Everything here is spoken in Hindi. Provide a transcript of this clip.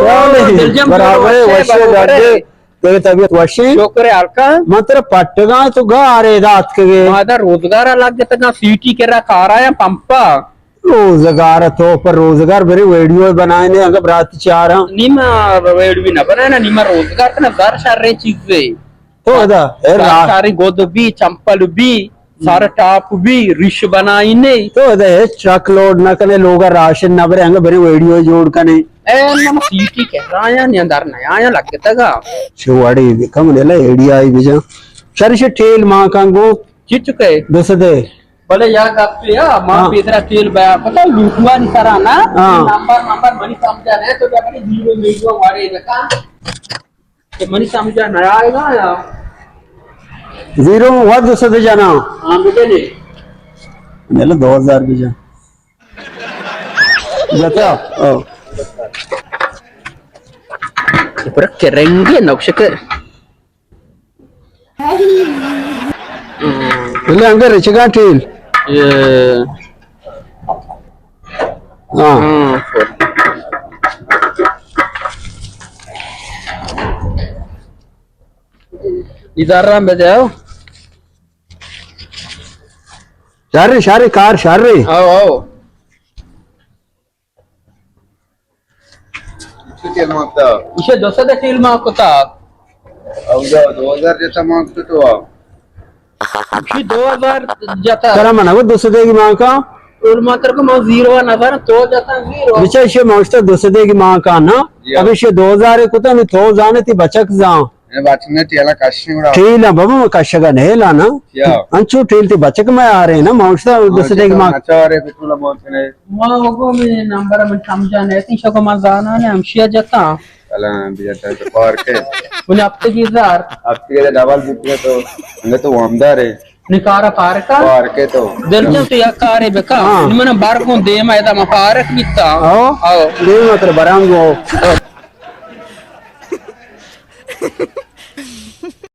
बराबर वशी लगे तेरे तबीयत वशी शोकरे हल्का मात्र पट्टगा तो गा रे दात के मादा रोजगार लग गया ना सीटी के रखा रहा है पंपा रोजगार तो पर रोजगार मेरे वीडियो बनाए ने अगर रात 4 निमा वेड भी ना बनाया ना निमा रोजगार ना दर सारे चीजें तो अदा सारी गोद भी चंपल भी सारा टॉप भी रिश बनाई नहीं तो अदा ट्रक लोड ना कने लोग राशन ना बरे अंग बरे वीडियो जोड़ कने ए ना सीटी के राया नहीं अंदर ना आया लग गया गा शिवाड़ी कम ने ला एडिया आई बिजा शरिश ठेल मां कांगो चिचुके दस दे भले या गप्पे या मां पेदरा तेल बया पता लूटवा नहीं करा ना नंबर मनी समझा नहीं तो क्या बड़ी जीरो वीडियो वाले देखा तो मनी समझा ना आएगा या जीरो हुआ दस दे जाना हां मुझे नहीं नेला 2000 बिजा जाता ओ पर करेंगे नौशक ले अंग रिचगा ठेल हां इधर राम बजाओ शारे शारे कार शारे आओ आओ किती मागता इसे दोसर टील मा कोता अवघा 2000 जैसा मागतो तो इसे 2000 जाता करा मना वो दस दे की मां का और मात्र को मैं 0 नजर तो जाता 0 विचार शे मौस्ता दस दे की मां का ना अभी शे 2000 को तो तो जाने ती बचक जा ने बातने त्याला काशी उडा ठेला बाबा कशगा नेला ना अंचू ठेल ती बचक में आ रहे ना मौस्ता दस दे की मां नाचारे तुला मोतने मां होगो में नंबर में समझा नहीं ती शको मा जाना ने हमशिया जाता चला बिया तो पार के उन्हें अब तक 1000 अब के डबल बुक तो ने तो वमदार है निकारा पारका पार के तो दिलचस्प तो या कारे बेका निमन बार को दे मा एदा मा पारक बिता आओ आओ दे मात्र बरांगो